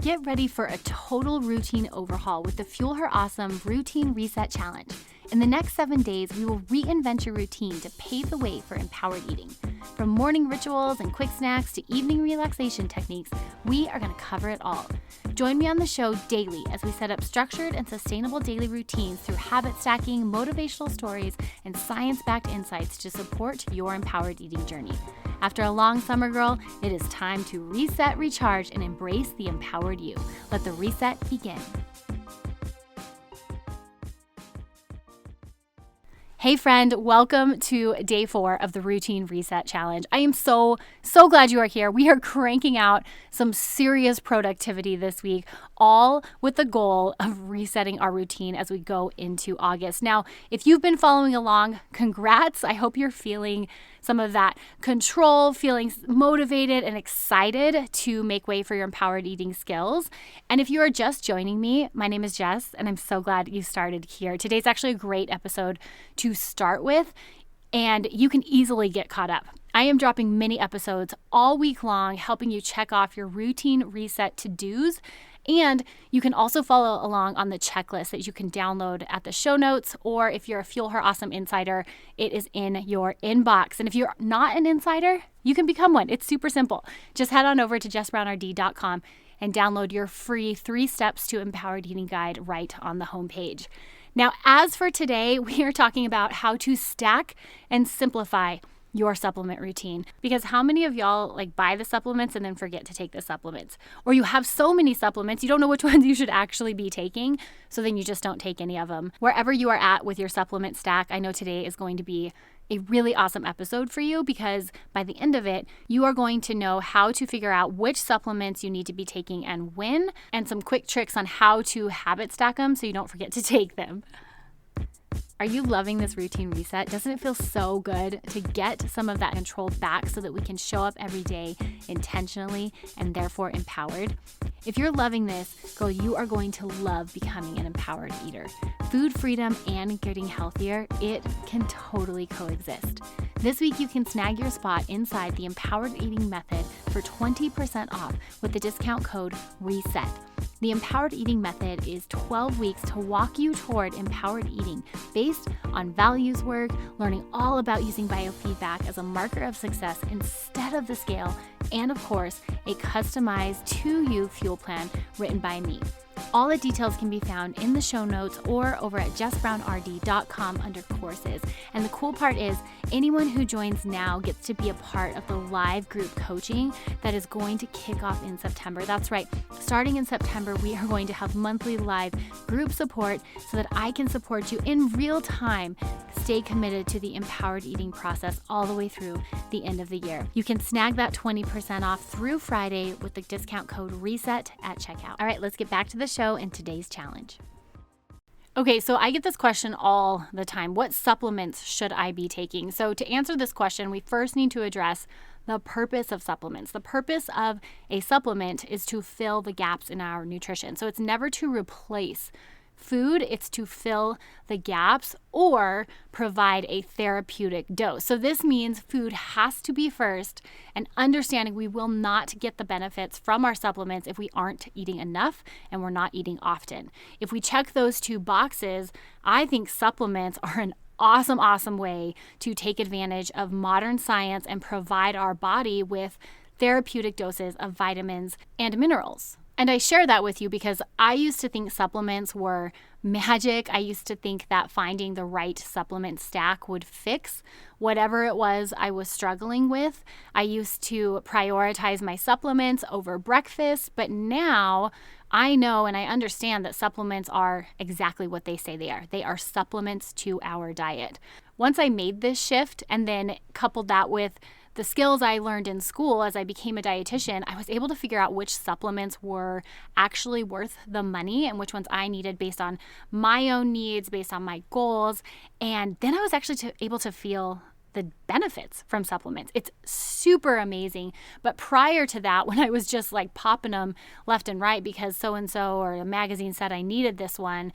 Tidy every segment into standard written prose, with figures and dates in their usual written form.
Get ready for a total routine overhaul with the Fuel Her Awesome Routine Reset Challenge. In the next 7 days, we will reinvent your routine to pave the way for empowered eating. From morning rituals and quick snacks to evening relaxation techniques, we are going to cover it all. Join me on the show daily as we set up structured and sustainable daily routines through habit stacking, motivational stories, and science-backed insights to support your empowered eating journey. After a long summer, girl, it is time to reset, recharge, and embrace the empowered you. Let the reset begin. Hey friend, welcome to day 4 of the Routine Reset Challenge. I am so glad you are here. We are cranking out some serious productivity this week, all with the goal of resetting our routine as we go into August. Now, if you've been following along, congrats. I hope you're feeling some of that control, feeling motivated and excited to make way for your empowered eating skills. And if you are just joining me, my name is Jess, and I'm so glad you started here. Today's actually a great episode to start with, and you can easily get caught up. I am dropping mini episodes all week long, helping you check off your routine reset to-dos. And you can also follow along on the checklist that you can download at the show notes, or if you're a Fuel Her Awesome Insider, it is in your inbox. And if you're not an insider, you can become one. It's super simple. Just head on over to jessbrownrd.com and download your free 3 Steps to Empowered Eating Guide right on the homepage. Now, as for today, we are talking about how to stack and simplify your supplement routine. Because how many of y'all buy the supplements and then forget to take the supplements? Or you have so many supplements, you don't know which ones you should actually be taking, so then you just don't take any of them. Wherever you are at with your supplement stack, I know today is going to be a really awesome episode for you, because by the end of it, you are going to know how to figure out which supplements you need to be taking and when, and some quick tricks on how to habit stack them so you don't forget to take them. Are you loving this routine reset? Doesn't it feel so good to get some of that control back so that we can show up every day intentionally and therefore empowered? If you're loving this, girl, you are going to love becoming an empowered eater. Food freedom and getting healthier, it can totally coexist. This week, you can snag your spot inside the Empowered Eating Method for 20% off with the discount code RESET. The Empowered Eating Method is 12 weeks to walk you toward empowered eating based on values work, learning all about using biofeedback as a marker of success instead of the scale, and of course, a customized to-you fuel plan written by me. All the details can be found in the show notes or over at jessbrownrd.com under courses. And the cool part is anyone who joins now gets to be a part of the live group coaching that is going to kick off in September. That's right. Starting in September, we are going to have monthly live group support so that I can support you in real time. Stay committed to the empowered eating process all the way through the end of the year. You can snag that 20% off through Friday with the discount code RESET at checkout. All right, let's get back to the show and today's challenge. Okay, so I get this question all the time. What supplements should I be taking? So to answer this question, we first need to address the purpose of supplements. The purpose of a supplement is to fill the gaps in our nutrition. So it's never to replace food, it's to fill the gaps or provide a therapeutic dose. So this means food has to be first, and understanding we will not get the benefits from our supplements if we aren't eating enough and we're not eating often. If we check those 2 boxes, I think supplements are an awesome way to take advantage of modern science and provide our body with therapeutic doses of vitamins and minerals. And I share that with you because I used to think supplements were magic. I used to think that finding the right supplement stack would fix whatever it was I was struggling with. I used to prioritize my supplements over breakfast, but now I know and I understand that supplements are exactly what they say they are. They are supplements to our diet. Once I made this shift and then coupled that with the skills I learned in school as I became a dietitian, I was able to figure out which supplements were actually worth the money and which ones I needed based on my own needs, based on my goals. And then I was actually able to feel the benefits from supplements. It's super amazing. But prior to that, when I was just popping them left and right because so-and-so or a magazine said I needed this one,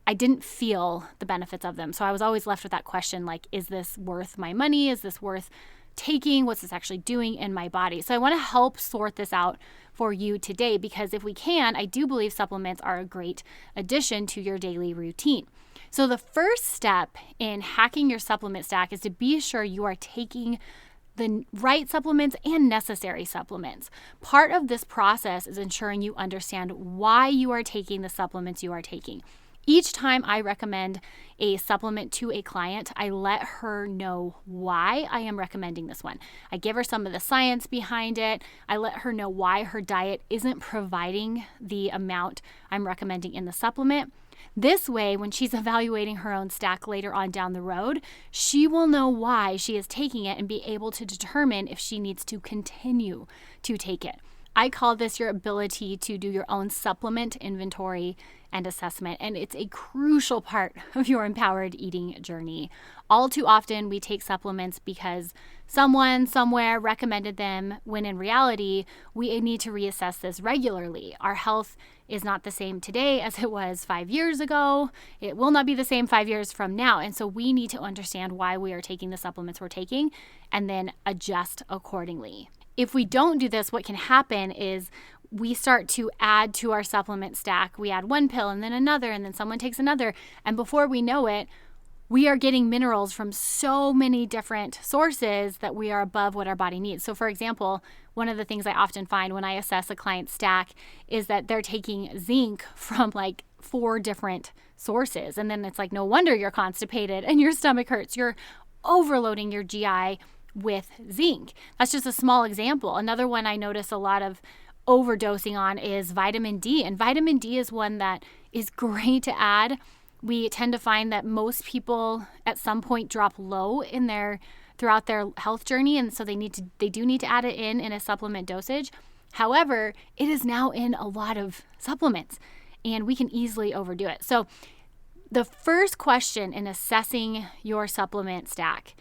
I didn't feel the benefits of them. So I was always left with that question, is this worth my money? Is this worth taking? What's this actually doing in my body? So I want to help sort this out for you today, because if we can, I do believe supplements are a great addition to your daily routine. So the first step in hacking your supplement stack is to be sure you are taking the right supplements and necessary supplements. Part of this process is ensuring you understand why you are taking the supplements you are taking. Each time I recommend a supplement to a client, I let her know why I am recommending this one. I give her some of the science behind it. I let her know why her diet isn't providing the amount I'm recommending in the supplement. This way, when she's evaluating her own stack later on down the road, she will know why she is taking it and be able to determine if she needs to continue to take it. I call this your ability to do your own supplement inventory and assessment, and it's a crucial part of your empowered eating journey. All too often, we take supplements because someone somewhere recommended them, when in reality, we need to reassess this regularly. Our health is not the same today as it was 5 years ago. It will not be the same 5 years from now. And so we need to understand why we are taking the supplements we're taking and then adjust accordingly. If we don't do this, what can happen is we start to add to our supplement stack. We add one pill and then another, and then someone takes another. And before we know it, we are getting minerals from so many different sources that we are above what our body needs. So for example, one of the things I often find when I assess a client's stack is that they're taking zinc from like 4 different sources. And then it's like, no wonder you're constipated and your stomach hurts. You're overloading your GI with zinc. That's just a small example. Another one I notice a lot of overdosing on is vitamin D. And vitamin D is one that is great to add. We tend to find that most people at some point drop low throughout their health journey, and so they do need to add it in a supplement dosage. However, it is now in a lot of supplements, and we can easily overdo it. So the first question in assessing your supplement stack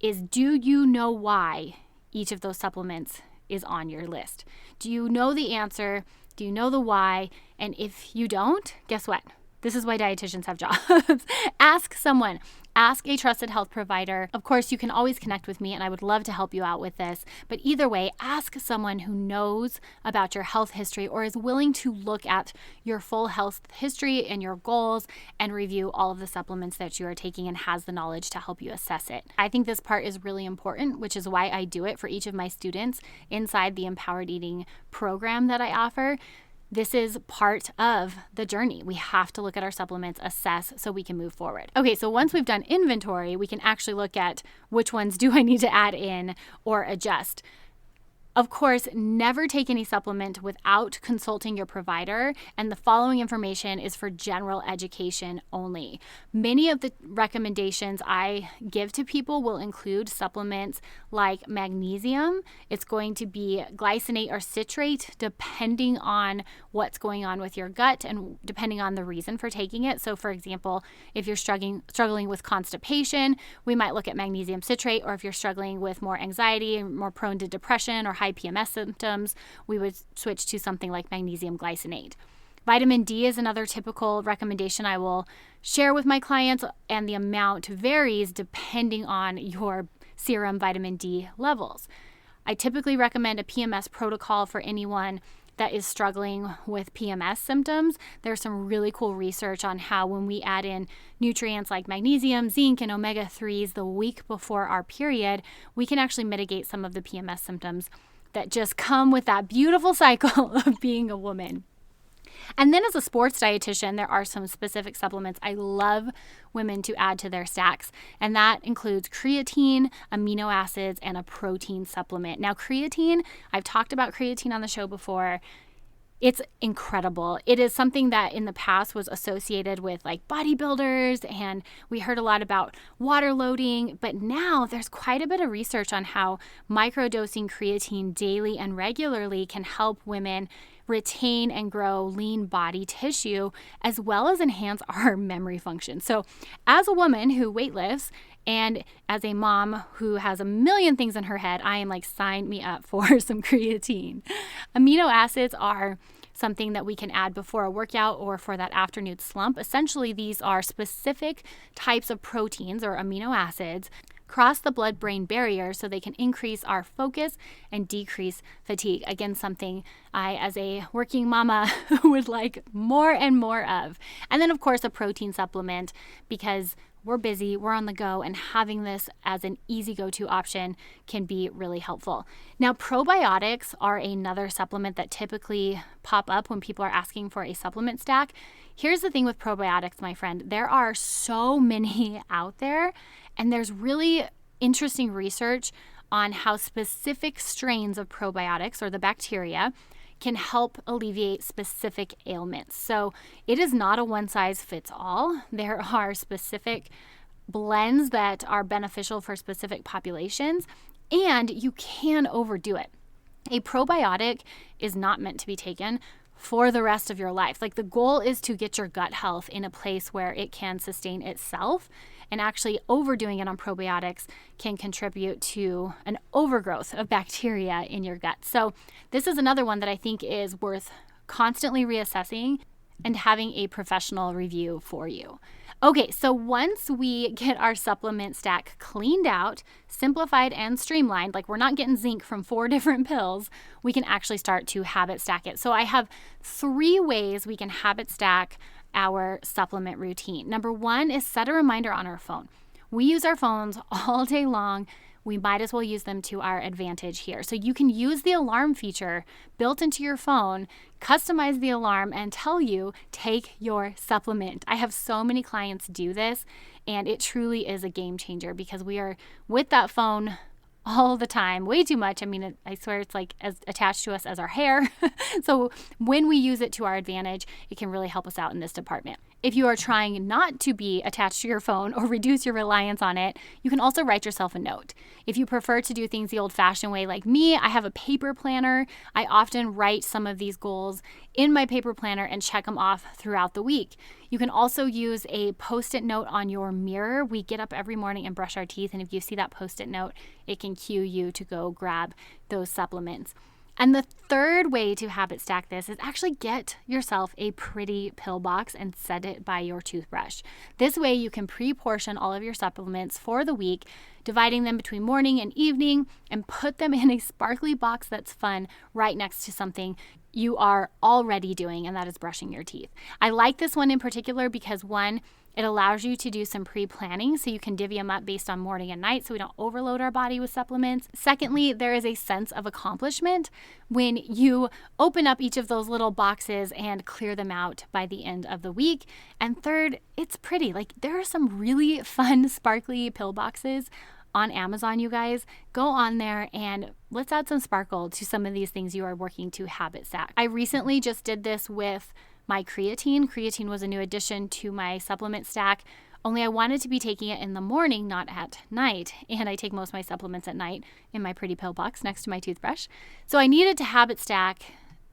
is, do you know why each of those supplements is on your list? Do you know the answer? Do you know the why? And if you don't, guess what? This is why dietitians have jobs. Ask someone. Ask a trusted health provider. Of course, you can always connect with me, and I would love to help you out with this. But either way, ask someone who knows about your health history or is willing to look at your full health history and your goals and review all of the supplements that you are taking and has the knowledge to help you assess it. I think this part is really important, which is why I do it for each of my students inside the Empowered Eating program that I offer. This is part of the journey. We have to look at our supplements, assess, so we can move forward. Okay, so once we've done inventory, we can actually look at which ones do I need to add in or adjust. Of course, never take any supplement without consulting your provider, and the following information is for general education only. Many of the recommendations I give to people will include supplements like magnesium. It's going to be glycinate or citrate, depending on what's going on with your gut and depending on the reason for taking it. So for example, if you're struggling with constipation, we might look at magnesium citrate, or if you're struggling with more anxiety and more prone to depression or high PMS symptoms, we would switch to something like magnesium glycinate. Vitamin D is another typical recommendation I will share with my clients, and the amount varies depending on your serum vitamin D levels. I typically recommend a PMS protocol for anyone that is struggling with PMS symptoms. There's some really cool research on how when we add in nutrients like magnesium, zinc, and omega-3s the week before our period, we can actually mitigate some of the PMS symptoms that just come with that beautiful cycle of being a woman. And then as a sports dietitian, there are some specific supplements I love women to add to their stacks, and that includes creatine, amino acids, and a protein supplement. Now, creatine, I've talked about creatine on the show before. It's incredible. It is something that in the past was associated with like bodybuilders, and we heard a lot about water loading, but now there's quite a bit of research on how microdosing creatine daily and regularly can help women retain and grow lean body tissue, as well as enhance our memory function. So as a woman who weightlifts and as a mom who has a million things in her head, I am like, sign me up for some creatine. Amino acids are something that we can add before a workout or for that afternoon slump. Essentially, these are specific types of proteins or amino acids cross the blood-brain barrier so they can increase our focus and decrease fatigue. Again, something I, as a working mama, would like more and more of. And then, of course, a protein supplement, because we're busy, we're on the go, and having this as an easy go-to option can be really helpful. Now, probiotics are another supplement that typically pop up when people are asking for a supplement stack. Here's the thing with probiotics, my friend. There are so many out there, and there's really interesting research on how specific strains of probiotics, or the bacteria, can help alleviate specific ailments. So it is not a one-size-fits-all. There are specific blends that are beneficial for specific populations, and you can overdo it. A probiotic is not meant to be taken for the rest of your life. Like, the goal is to get your gut health in a place where it can sustain itself, and actually overdoing it on probiotics can contribute to an overgrowth of bacteria in your gut. So this is another one that I think is worth constantly reassessing and having a professional review for you. Okay, so once we get our supplement stack cleaned out, simplified, and streamlined, like we're not getting zinc from 4 different pills, we can actually start to habit stack it. So I have 3 ways we can habit stack our supplement routine. Number 1 is set a reminder on our phone. We use our phones all day long. We might as well use them to our advantage here. So you can use the alarm feature built into your phone, customize the alarm, and tell you, take your supplement. I have so many clients do this, and it truly is a game changer, because we are with that phone all the time, way too much. I mean, I swear it's like as attached to us as our hair. So when we use it to our advantage, it can really help us out in this department. If you are trying not to be attached to your phone or reduce your reliance on it, you can also write yourself a note. If you prefer to do things the old-fashioned way like me, I have a paper planner. I often write some of these goals in my paper planner and check them off throughout the week. You can also use a Post-it note on your mirror. We get up every morning and brush our teeth, and if you see that Post-it note, it can cue you to go grab those supplements. And the third way to habit stack this is actually get yourself a pretty pill box and set it by your toothbrush. This way you can pre-portion all of your supplements for the week, dividing them between morning and evening, and put them in a sparkly box that's fun right next to something you are already doing, and that is brushing your teeth. I like this one in particular because, 1, it allows you to do some pre-planning so you can divvy them up based on morning and night so we don't overload our body with supplements. Secondly, there is a sense of accomplishment when you open up each of those little boxes and clear them out by the end of the week. And third, it's pretty. Like, there are some really fun, sparkly pill boxes on Amazon, you guys. Go on there and let's add some sparkle to some of these things you are working to habit stack. I recently just did this with my creatine. Creatine was a new addition to my supplement stack, only I wanted to be taking it in the morning, not at night. And I take most of my supplements at night in my pretty pill box next to my toothbrush. So I needed to habit stack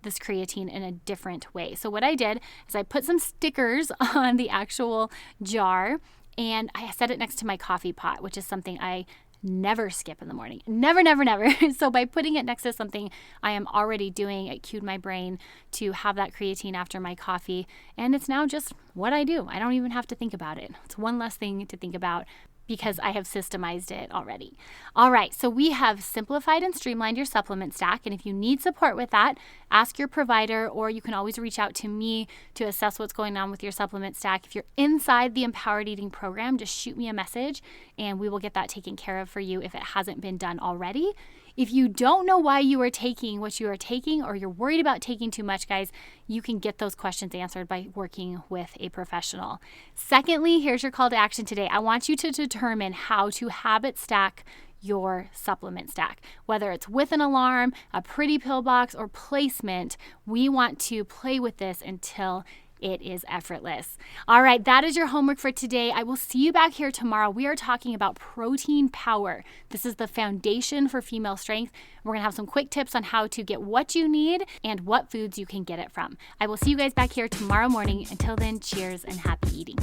this creatine in a different way. So what I did is I put some stickers on the actual jar, and I set it next to my coffee pot, which is something I never skip in the morning. Never, never, never. So by putting it next to something I am already doing, it cued my brain to have that creatine after my coffee. And it's now just what I do. I don't even have to think about it. It's one less thing to think about because I have systemized it already. All right, so we have simplified and streamlined your supplement stack. And if you need support with that, ask your provider, or you can always reach out to me to assess what's going on with your supplement stack. If you're inside the Empowered Eating program, just shoot me a message and we will get that taken care of for you if it hasn't been done already. If you don't know why you are taking what you are taking, or you're worried about taking too much, guys, you can get those questions answered by working with a professional. Secondly, here's your call to action today. I want you to determine how to habit stack your supplement stack. Whether it's with an alarm, a pretty pill box, or placement, we want to play with this until it is effortless. All right, that is your homework for today. I will see you back here tomorrow. We are talking about protein power. This is the foundation for female strength. We're gonna have some quick tips on how to get what you need and what foods you can get it from. I will see you guys back here tomorrow morning. Until then, cheers and happy eating.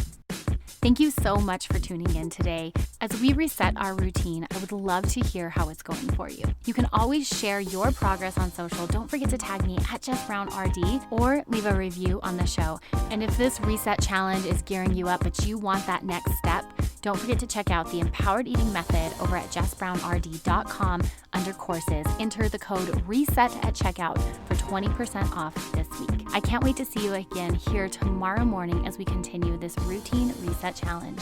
Thank you so much for tuning in today. As we reset our routine, I would love to hear how it's going for you. You can always share your progress on social. Don't forget to tag me at Jess Brown RD or leave a review on the show. And if this reset challenge is gearing you up, but you want that next step, don't forget to check out the Empowered Eating Method over at jessbrownrd.com under courses. Enter the code RESET at checkout for 20% off this week. I can't wait to see you again here tomorrow morning as we continue this routine reset challenge.